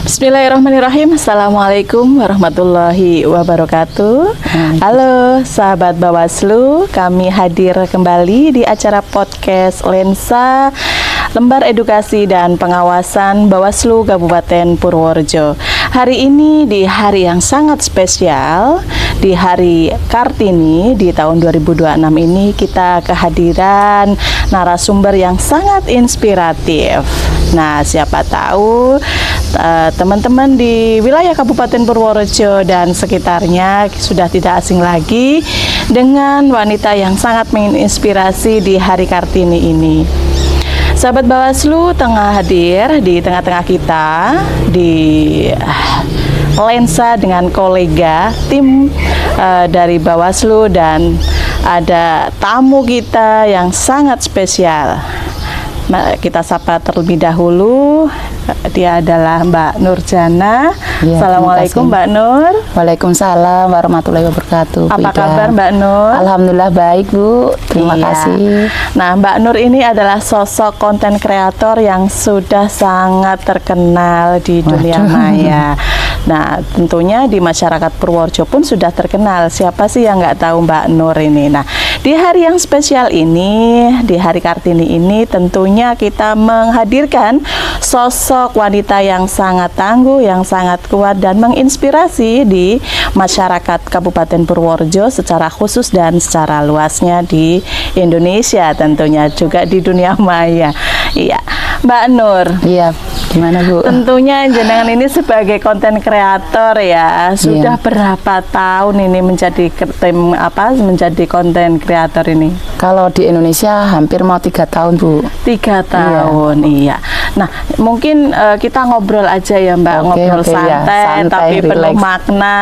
Bismillahirrahmanirrahim. Assalamualaikum warahmatullahi wabarakatuh. Halo sahabat Bawaslu, kami hadir kembali di acara podcast Lensa Lembar Edukasi dan Pengawasan Bawaslu Kabupaten Purworejo. Hari ini di hari yang sangat spesial, di hari Kartini di tahun 2026 ini kita kehadiran narasumber yang sangat inspiratif. Nah, siapa tahu teman-teman di wilayah Kabupaten Purworejo dan sekitarnya sudah tidak asing lagi dengan wanita yang sangat menginspirasi di hari Kartini ini. Sahabat Bawaslu tengah hadir di tengah-tengah kita di Lensa dengan kolega tim dari Bawaslu, dan ada tamu kita yang sangat spesial. Kita sapa terlebih dahulu, dia adalah Mbak Nurjana. Ya, Assalamualaikum Mbak Nur. Waalaikumsalam warahmatullahi wabarakatuh. Apa kabar Mbak Nur? Alhamdulillah baik Bu, terima kasih. Nah, Mbak Nur ini adalah sosok konten kreator yang sudah sangat terkenal di dunia maya. Nah, tentunya di masyarakat Purworejo pun sudah terkenal. Siapa sih yang nggak tahu Mbak Nur ini? Nah, di hari yang spesial ini, di hari Kartini ini, tentunya kita menghadirkan sosok wanita yang sangat tangguh, yang sangat kuat dan menginspirasi di masyarakat Kabupaten Purworejo secara khusus dan secara luasnya di Indonesia, tentunya juga di dunia maya. Iya, Mbak Nur. Iya, gimana Bu? Tentunya jenengan ini sebagai konten kreator ya, sudah berapa tahun ini menjadi menjadi konten kreator ini? Kalau di Indonesia hampir mau 3 tahun Bu. 3 tahun, iya. Nah, mungkin kita ngobrol aja ya Mbak, ngobrol santai, tapi relax, penuh makna.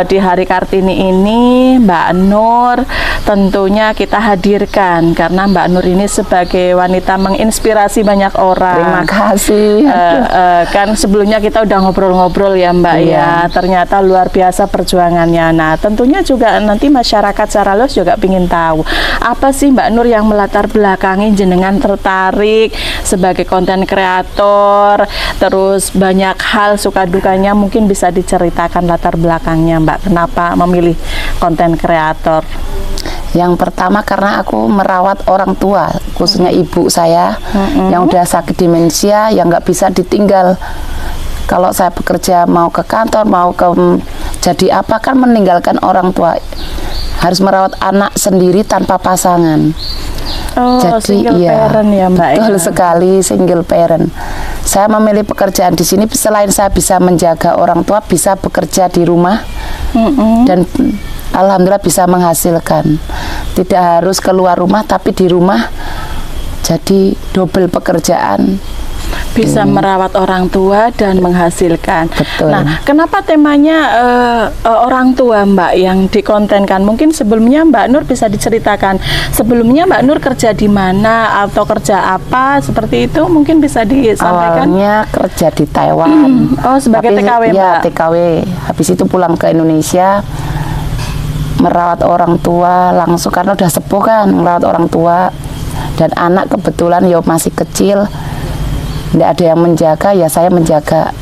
Di di hari Kartini ini Mbak Nur tentunya kita hadirkan karena Mbak Nur ini sebagai wanita menginspirasi banyak orang. Terima kasih. Kan sebelumnya kita udah ngobrol-ngobrol ya Mbak ya, ternyata luar biasa perjuangannya. Nah, tentunya juga nanti masyarakat secara luas juga ingin tahu apa sih Mbak Nur yang melatar belakangi jenengan tertarik sebagai konten kreator, terus banyak hal suka dukanya, mungkin bisa diceritakan latar belakangnya Mbak, kenapa memilih konten kreator? Yang pertama karena aku merawat orang tua, khususnya ibu saya yang udah sakit demensia, yang nggak bisa ditinggal. Kalau saya bekerja mau ke kantor, mau ke jadi apa, kan meninggalkan orang tua. Harus merawat anak sendiri tanpa pasangan. Oh, jadi single parent ya Mbak. Betul sekali, single parent. Saya memilih pekerjaan di sini selain saya bisa menjaga orang tua, bisa bekerja di rumah dan alhamdulillah bisa menghasilkan. Tidak harus keluar rumah, tapi di rumah jadi double pekerjaan. Bisa merawat orang tua dan menghasilkan. Betul. Nah, kenapa temanya orang tua Mbak yang dikontenkan? Mungkin sebelumnya Mbak Nur bisa diceritakan. Sebelumnya Mbak Nur kerja di mana atau kerja apa seperti itu? Mungkin bisa disampaikan. Awalnya kerja di Taiwan. Oh, sebagai TKW Mbak. Ya, TKW. Habis itu pulang ke Indonesia merawat orang tua langsung karena udah sepuh kan, merawat orang tua dan anak kebetulan ya masih kecil. Tidak ada yang menjaga, ya saya menjaga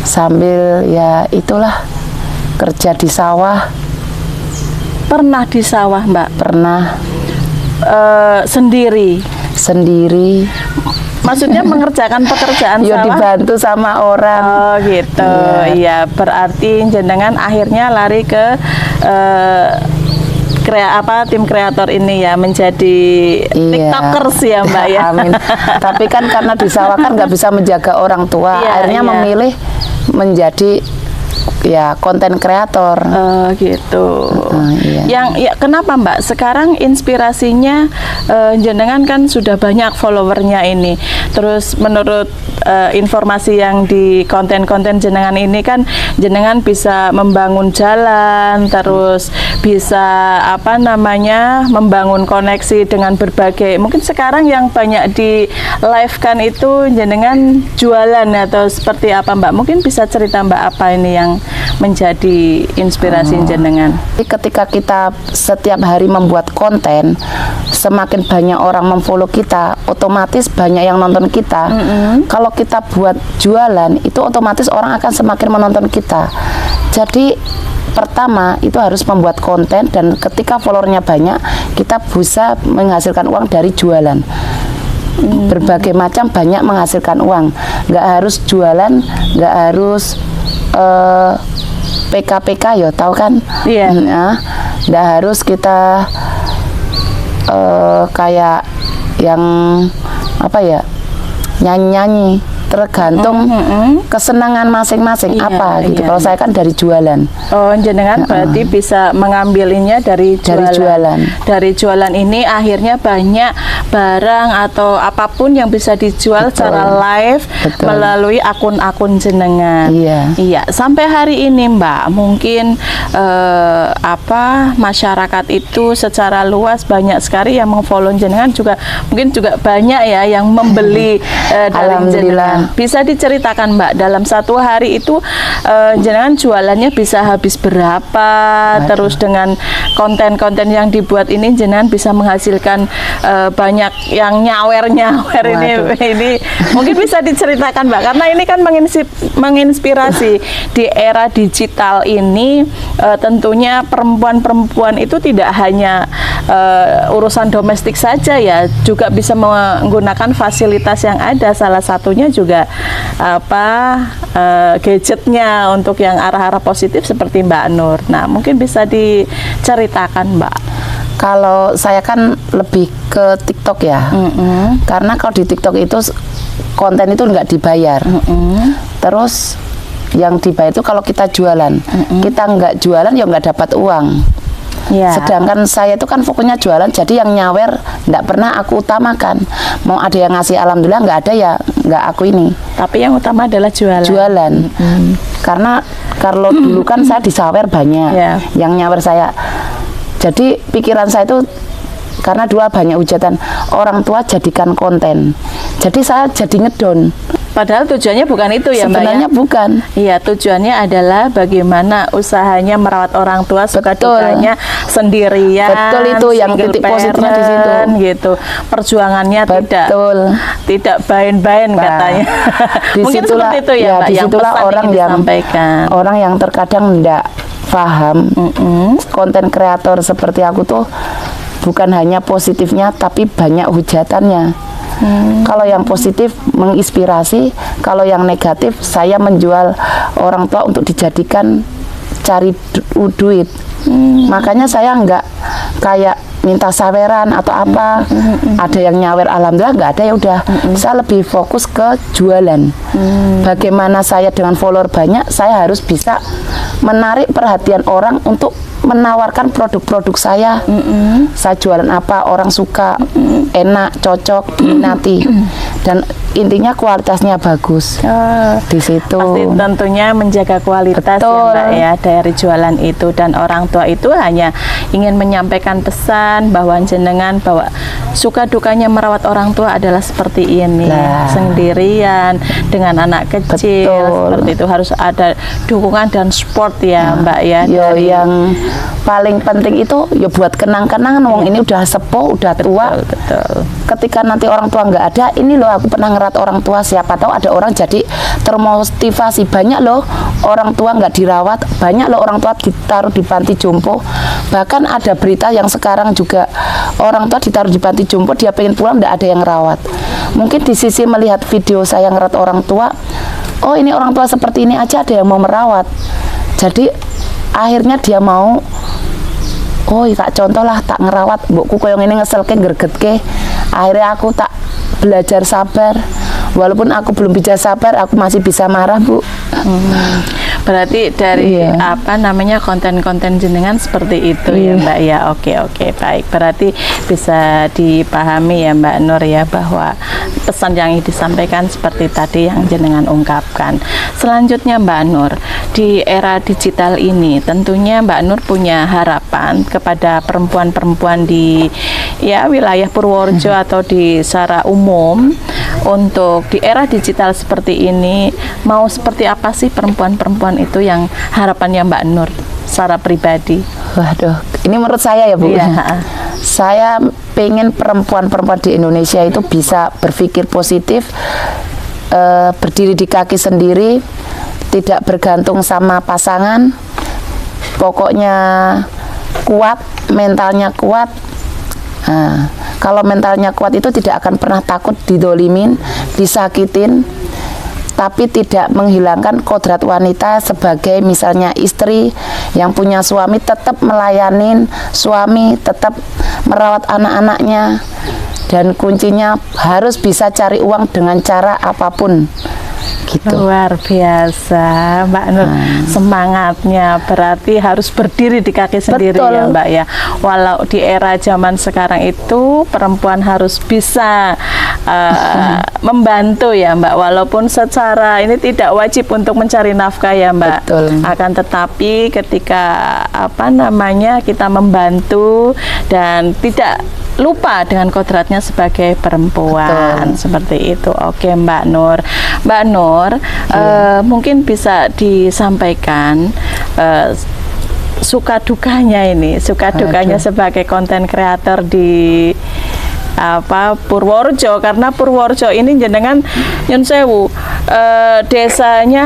sambil ya itulah kerja di sawah. Pernah di sawah Mbak? Pernah. Sendiri? Maksudnya mengerjakan pekerjaan ya, sawah? dibantu sama orang. Oh gitu, iya. Berarti jenengan akhirnya lari ke tim kreator ini ya, menjadi tiktokers ya Mbak ya. Amin. Tapi kan karena di sawah kan nggak bisa menjaga orang tua, akhirnya memilih menjadi ya konten kreator. Gitu. Yang kenapa Mbak sekarang inspirasinya jenengan kan sudah banyak followernya ini. Terus menurut informasi yang di konten-konten jenengan ini kan jenengan bisa membangun jalan, terus bisa membangun koneksi dengan berbagai, mungkin sekarang yang banyak di live kan itu jenengan jualan atau seperti apa Mbak? Mungkin bisa cerita Mbak apa ini yang menjadi inspirasi jenengan? Ketika kita setiap hari membuat konten, semakin banyak orang memfollow kita, otomatis banyak yang nonton kita. Kalau kita buat jualan, itu otomatis orang akan semakin menonton kita. Jadi pertama itu harus membuat konten, dan ketika followernya banyak, kita bisa menghasilkan uang dari jualan. Berbagai macam banyak menghasilkan uang. Nggak harus jualan, nggak harus PKPK ya, tahu kan? Iya. Nah, nggak harus kita kayak yang apa ya, nyanyi-nyanyi, tergantung kesenangan masing-masing. Iya, apa gitu. iya. Kalau saya kan dari jualan. Oh, jenengan berarti bisa mengambilinya dari jualan. Dari jualan. Dari jualan ini akhirnya banyak barang atau apapun yang bisa dijual secara live melalui akun-akun jenengan. Iya. Iya, sampai hari ini Mbak, mungkin masyarakat itu secara luas banyak sekali yang mengfollow jenengan, juga mungkin juga banyak ya yang membeli dari jenengan. Bisa diceritakan Mbak, dalam satu hari itu jenengan jualannya bisa habis berapa? Terus dengan konten-konten yang dibuat ini jenengan bisa menghasilkan banyak yang nyawer-nyawer ini mungkin bisa diceritakan Mbak, karena ini kan menginspirasi di era digital ini. Tentunya perempuan-perempuan itu tidak hanya urusan domestik saja ya, juga bisa menggunakan fasilitas yang ada, salah satunya juga gadgetnya untuk yang arah-arah positif seperti Mbak Nur. Nah, mungkin bisa diceritakan Mbak. Kalau saya kan lebih ke TikTok ya, karena kalau di TikTok itu konten itu nggak dibayar. Terus yang dibayar itu kalau kita jualan, kita nggak jualan ya nggak dapat uang. Ya. Sedangkan saya itu kan fokusnya jualan, jadi yang nyawer nggak pernah aku utamakan. Mau ada yang ngasih alhamdulillah, nggak ada ya nggak aku ini. Tapi yang utama adalah jualan. Jualan. Karena kalau dulu kan saya disawer banyak, yang nyawer saya. Jadi pikiran saya itu, karena dua banyak hujatan orang tua jadikan konten, jadi saya jadi ngedon. Padahal tujuannya bukan itu ya Mbak. Sebenarnya bukan. Iya, tujuannya adalah bagaimana usahanya merawat orang tua, suka dukanya sendirian. Betul, itu yang titik positifnya di situ. Gitu. Perjuangannya tidak bain-bain katanya. Mungkin seperti itu ya Mbak. Disitulah orang yang terkadang tidak paham. Konten kreator seperti aku tuh bukan hanya positifnya, tapi banyak hujatannya. Kalau yang positif menginspirasi, kalau yang negatif saya menjual orang tua untuk dijadikan cari duit. Makanya saya nggak kayak minta saweran atau apa. Ada yang nyawer alhamdulillah, nggak ada ya udah. Saya lebih fokus ke jualan. Bagaimana saya dengan follower banyak, saya harus bisa menarik perhatian orang untuk menawarkan produk-produk saya. Saya jualan apa, orang suka, enak, cocok, diminati, dan intinya kualitasnya bagus. Di situ pasti tentunya menjaga kualitas ya Mbak ya dari jualan itu, dan orang tua itu hanya ingin menyampaikan pesan bahwa jenengan bahwa suka dukanya merawat orang tua adalah seperti ini, sendirian dengan anak kecil. Seperti itu harus ada dukungan dan support ya Mbak ya. Yang paling penting itu ya buat kenang-kenangan, wong ini udah sepuh, udah tua. Betul. Ketika nanti orang tua nggak ada, ini loh aku pernah ngerat orang tua, siapa tahu ada orang jadi termotivasi. Banyak loh orang tua nggak dirawat, banyak loh orang tua ditaruh di panti jompo. Bahkan ada berita yang sekarang juga orang tua ditaruh di panti jompo, dia pengen pulang nggak ada yang rawat. Mungkin di sisi melihat video saya ngerat orang tua, oh ini orang tua seperti ini aja ada yang mau merawat. Jadi akhirnya dia mau, oh tak contoh lah, tak ngerawat mbokku koyo ngene, ngeselke gregetke. Akhirnya aku tak belajar sabar. Walaupun aku belum bisa sabar, aku masih bisa marah, Bu. Berarti dari konten-konten jenengan seperti itu ya Mbak ya. Oke, baik. Berarti bisa dipahami ya Mbak Nur ya, bahwa pesan yang disampaikan seperti tadi yang jenengan ungkapkan. Selanjutnya Mbak Nur, di era digital ini tentunya Mbak Nur punya harapan kepada perempuan-perempuan di wilayah Purworejo atau di secara umum untuk di era digital seperti ini, mau seperti apa sih perempuan-perempuan itu yang harapannya Mbak Nur secara pribadi? Waduh, ini menurut saya ya Bu. Iya. Saya pengen perempuan-perempuan di Indonesia itu bisa berpikir positif, berdiri di kaki sendiri, tidak bergantung sama pasangan, pokoknya kuat, mentalnya kuat. Nah, kalau mentalnya kuat itu tidak akan pernah takut didolimin, disakitin, tapi tidak menghilangkan kodrat wanita sebagai misalnya istri yang punya suami, tetap melayanin suami, tetap merawat anak-anaknya, dan kuncinya harus bisa cari uang dengan cara apapun. Gitu. Luar biasa Mbak Nur, semangatnya berarti harus berdiri di kaki sendiri. Betul. Ya Mbak ya. Walau di era zaman sekarang itu perempuan harus bisa membantu ya Mbak, walaupun secara ini tidak wajib untuk mencari nafkah ya Mbak. Betul. Akan tetapi ketika kita membantu dan tidak lupa dengan kodratnya sebagai perempuan. Betul. Seperti itu. Oke Mbak Nur. Mbak Nur, mungkin bisa disampaikan suka dukanya sebagai konten kreator di Purworejo, karena Purworejo ini jenengan nyun sewu, desanya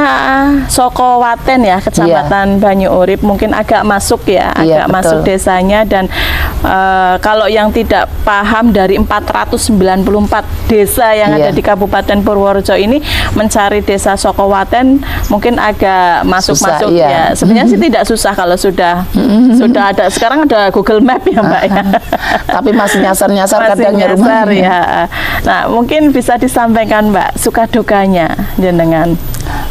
Sokowaten ya, Kecamatan Banyu Urip, mungkin agak masuk ya, agak masuk desanya, dan kalau yang tidak paham dari 494 desa yang ada di Kabupaten Purworejo ini, mencari desa Sokowaten mungkin agak masuk-masuk ya. Sebenarnya sih tidak susah kalau sudah ada, sekarang ada Google Map ya Mbak ya. Tapi masih nyasar-nyasar kadang nyasar ya. Nah, mungkin bisa disampaikan Mbak suka dukanya jenengan.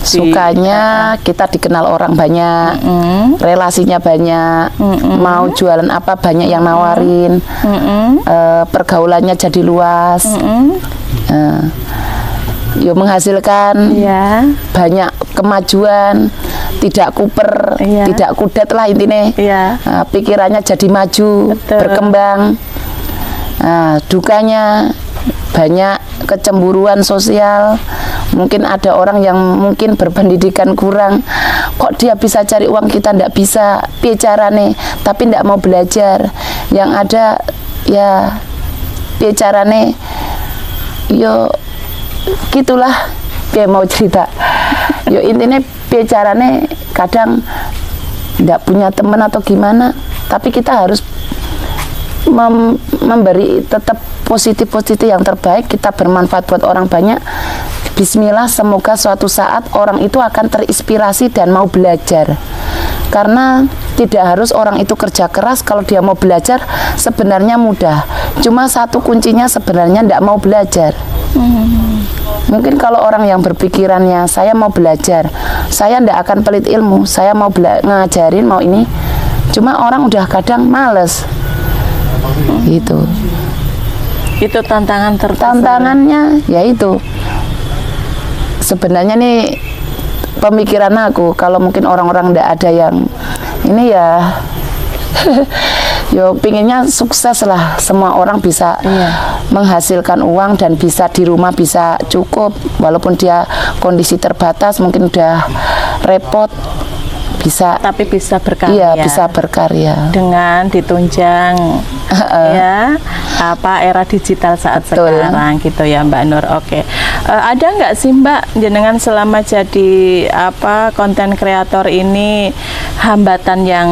Sukanya kita dikenal orang banyak, relasinya banyak, mau jualan apa banyak yang nawarin, pergaulannya jadi luas, menghasilkan banyak kemajuan, tidak kuper, tidak kudet lah intinya. Pikirannya jadi maju, berkembang. Dukanya banyak kecemburuan sosial. Mungkin ada orang yang mungkin berpendidikan kurang, kok dia bisa cari uang kita ndak bisa, piye carane, tapi ndak mau belajar. Yang ada ya piye carane, yo gitulah, piye mau cerita. Yo intinya piye carane, kadang ndak punya teman atau gimana, tapi kita harus memberi tetap positif yang terbaik, kita bermanfaat buat orang banyak. Bismillah, semoga suatu saat orang itu akan terinspirasi dan mau belajar, karena tidak harus orang itu kerja keras. Kalau dia mau belajar sebenarnya mudah, cuma satu kuncinya sebenarnya tidak mau belajar. Mungkin kalau orang yang berpikirannya saya mau belajar, saya tidak akan pelit ilmu, saya mau ngajarin, mau ini, cuma orang udah kadang males. Gitu. Itu tantangan terbesar. Tantangannya yaitu sebenarnya nih pemikiran aku, kalau mungkin orang-orang ndak ada yang ini ya yo pinginnya sukses lah, semua orang bisa menghasilkan uang dan bisa di rumah bisa cukup, walaupun dia kondisi terbatas, mungkin udah repot, bisa tapi bisa berkarya. Iya, bisa berkarya dengan ditunjang ya era digital saat sekarang gitu ya Mbak Nur. Oke. Ada nggak sih Mbak jenengan selama jadi konten kreator ini hambatan yang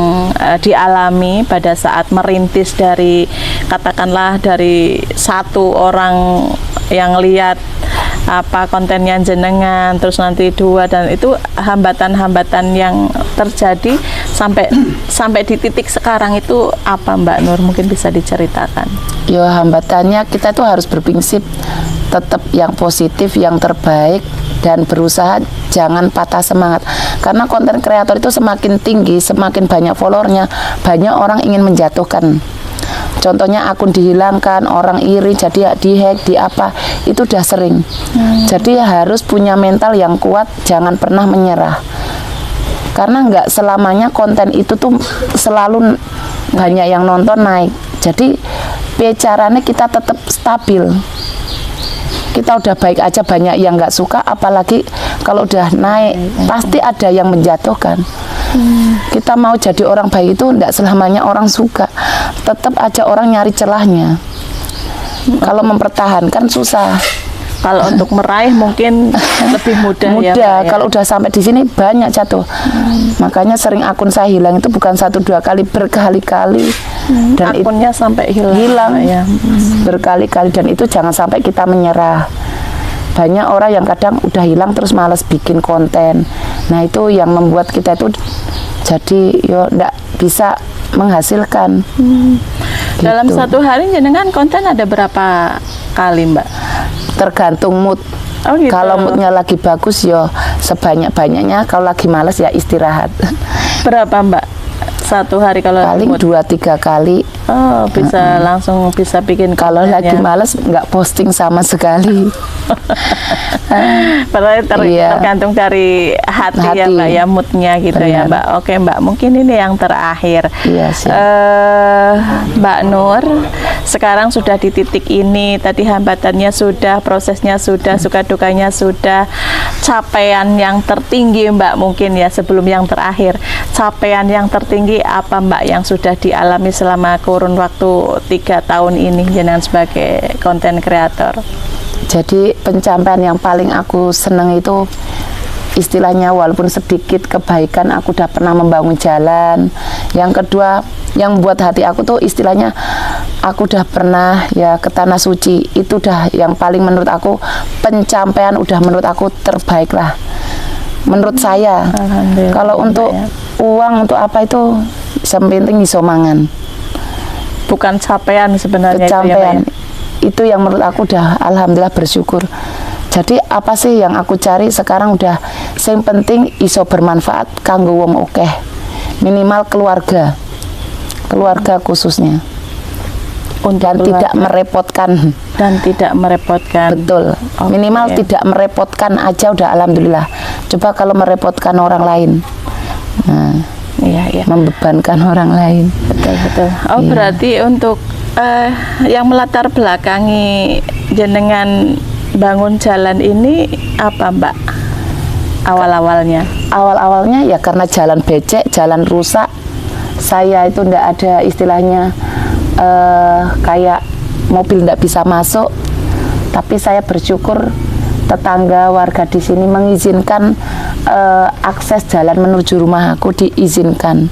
dialami pada saat merintis, dari katakanlah dari satu orang yang lihat kontennya jenengan, terus nanti 2, dan itu hambatan-hambatan yang terjadi sampai di titik sekarang itu apa Mbak Nur, mungkin bisa diceritakan? Ya, hambatannya kita tuh harus berprinsip tetap yang positif, yang terbaik, dan berusaha jangan patah semangat, karena konten kreator itu semakin tinggi, semakin banyak followernya, banyak orang ingin menjatuhkan. Contohnya akun dihilangkan, orang iri, jadi dihack, di apa, itu udah sering. Jadi harus punya mental yang kuat, jangan pernah menyerah. Karena nggak selamanya konten itu tuh selalu banyak yang nonton naik. Jadi caranya kita tetap stabil. kita udah baik aja banyak yang nggak suka, apalagi kalau udah naik pasti ada yang menjatuhkan. Kita mau jadi orang baik itu tidak selamanya orang suka, tetap aja orang nyari celahnya. Kalau mempertahankan susah. Kalau untuk meraih mungkin lebih mudah, ya, Mbak, ya. Kalau udah sampai di sini banyak jatuh. Makanya sering akun saya hilang itu bukan 1-2 kali, berkali-kali. Dan akunnya sampai hilang, ya. Berkali-kali, dan itu jangan sampai kita menyerah. Banyak orang yang kadang udah hilang terus malas bikin konten. Nah, itu yang membuat kita itu jadi nggak bisa menghasilkan. Dalam Gitu. satu hari jenengan konten ada berapa kali, Mbak? Tergantung mood. Oh, gitu. Kalau moodnya lagi bagus sebanyak-banyaknya, kalau lagi males ya istirahat. Berapa, Mbak? Satu hari kalau Paling mood? 2-3 kali. Oh, bisa langsung bisa bikin Kalau konten, lagi ya. males nggak posting sama sekali. Padahal Iya. tergantung dari hati, ya, Hati. Mbak, ya, moodnya gitu. Benar. Ya, Mbak. Oke, Mbak, mungkin ini yang terakhir. Iya sih. Mbak Nur, sekarang sudah di titik ini, tadi hambatannya sudah, prosesnya sudah, suka dukanya sudah, capaian yang tertinggi, Mbak, mungkin ya, sebelum yang terakhir, capaian yang tertinggi apa, Mbak, yang sudah dialami selama kurun waktu 3 tahun ini jenengan sebagai konten kreator? Jadi pencapaian yang paling aku seneng itu istilahnya walaupun sedikit kebaikan, aku udah pernah membangun jalan. Yang kedua yang buat hati aku tuh istilahnya aku udah pernah ya ke Tanah Suci. Itu udah yang paling menurut aku pencapaian, udah menurut aku terbaik lah menurut saya. Alhamdulillah. Kalau untuk Ya. uang untuk apa itu sepenting iso mangan. Bukan capaian sebenarnya itu, ya, Mbak, Pencapaian ya? itu yang menurut aku udah alhamdulillah bersyukur. Jadi apa sih yang aku cari sekarang udah yang penting iso bermanfaat kanggo wong oke, minimal keluarga khususnya, dan tidak merepotkan. Dan tidak merepotkan. Betul. Oke. Minimal tidak merepotkan aja udah alhamdulillah. Coba kalau merepotkan orang lain, nah, Iya. membebankan orang lain. Betul. Oh, Iya. berarti untuk yang melatar belakangi jenengan bangun jalan ini apa, Mbak? Awal-awalnya? Awal-awalnya ya karena jalan becek, jalan rusak. Saya itu ndak ada istilahnya kayak mobil ndak bisa masuk. Tapi saya bersyukur tetangga warga di sini mengizinkan akses jalan menuju rumah aku diizinkan.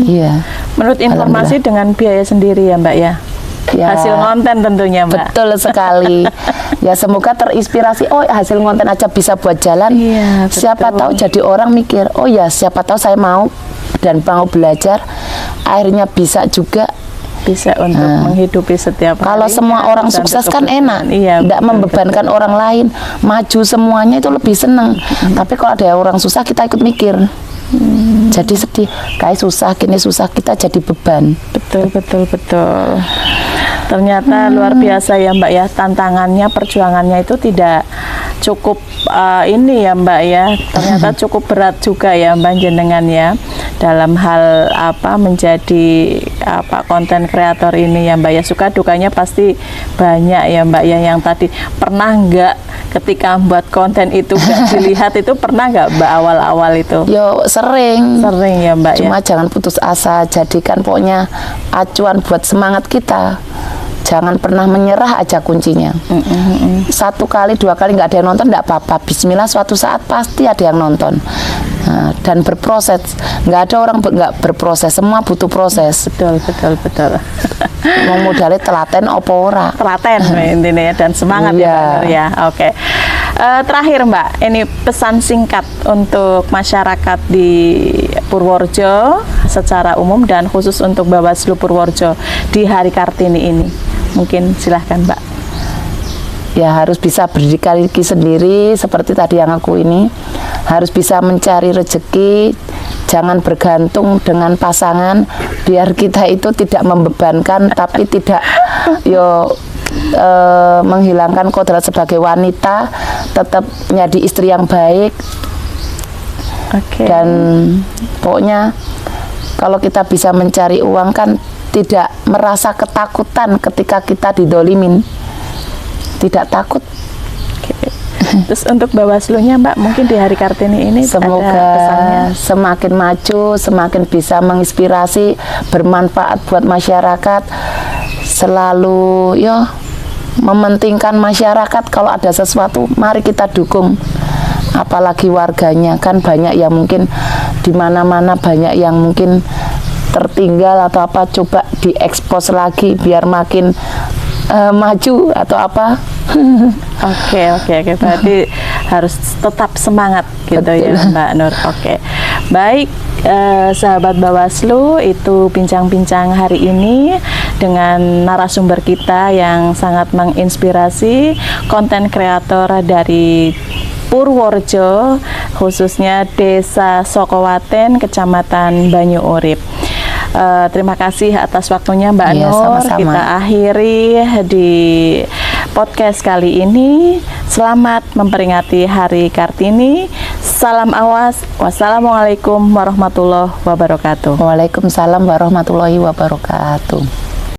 Iya. Menurut informasi dengan biaya sendiri, ya, Mbak, ya? Ya. Hasil konten tentunya, Mbak. Betul sekali. Ya semoga terinspirasi. Oh, hasil konten aja bisa buat jalan. Iya, betul. Siapa tahu jadi orang mikir, oh ya siapa tahu saya mau dan mau belajar, akhirnya bisa juga. Bisa untuk menghidupi setiap Kalau harinya, semua orang dan sukses tetap kan enak, Iya, tidak betul, membebankan orang lain, maju semuanya itu lebih seneng. Tapi kalau ada orang susah kita ikut mikir, jadi sedih. Kayak susah, gini susah, kita jadi beban. Betul. Ternyata luar biasa, ya, Mbak, ya, tantangannya, perjuangannya itu tidak cukup ini, ya, Mbak, ya. Ternyata cukup berat juga, ya, Mbak, jenengan, ya, dalam hal menjadi konten kreator ini, ya, Mbak, ya. Suka dukanya pasti banyak, ya, Mbak, ya. Yang tadi pernah nggak ketika membuat konten itu nggak dilihat itu, pernah nggak, Mbak, awal-awal itu? Yo sering, Ya, Mbak, cuma ya. jangan putus asa, jadikan pokoknya acuan buat semangat kita. Jangan pernah menyerah aja kuncinya. 1 kali 2 kali nggak ada yang nonton nggak apa-apa. Bismillah, suatu saat pasti ada yang nonton. Nah, dan berproses. Nggak ada orang nggak berproses. Semua butuh proses. Betul. Mau modalnya telaten opo ora. Telaten intinya, dan semangat, Iya. ya, Mbak Nur, ya. Oke. Terakhir, Mbak, ini pesan singkat untuk masyarakat di Purworejo secara umum dan khusus untuk Bawaslu Purworejo di Hari Kartini ini. Mungkin silahkan, Mbak. Ya harus bisa berdikari sendiri seperti tadi yang aku ini, harus bisa mencari rezeki, jangan bergantung dengan pasangan, biar kita itu tidak membebankan tapi tidak menghilangkan kodrat sebagai wanita, tetap menjadi istri yang baik. Oke. Dan pokoknya kalau kita bisa mencari uang kan tidak merasa ketakutan ketika kita didolimin. tidak takut. Terus untuk Bawaslu-nya Mbak, mungkin di Hari Kartini ini ada pesannya? Semoga semakin maju, semakin bisa menginspirasi, bermanfaat buat masyarakat, selalu mementingkan masyarakat. Kalau ada sesuatu, mari kita dukung. Apalagi warganya, kan banyak yang mungkin di mana-mana banyak yang mungkin tertinggal atau apa, coba diekspos lagi biar makin maju atau apa. Oke, berarti harus tetap semangat gitu. Betul. Ya Mbak Nur. Oke. Baik, sahabat Bawaslu, itu bincang-bincang hari ini dengan narasumber kita yang sangat menginspirasi, konten kreator dari Purworejo, khususnya Desa Sokowaten, Kecamatan Banyu Urip. Terima kasih atas waktunya Mbak Nur. Sama-sama. Kita akhiri di podcast kali ini. Selamat memperingati Hari Kartini. Salam awas. Wassalamualaikum warahmatullahi wabarakatuh. Waalaikumsalam warahmatullahi wabarakatuh.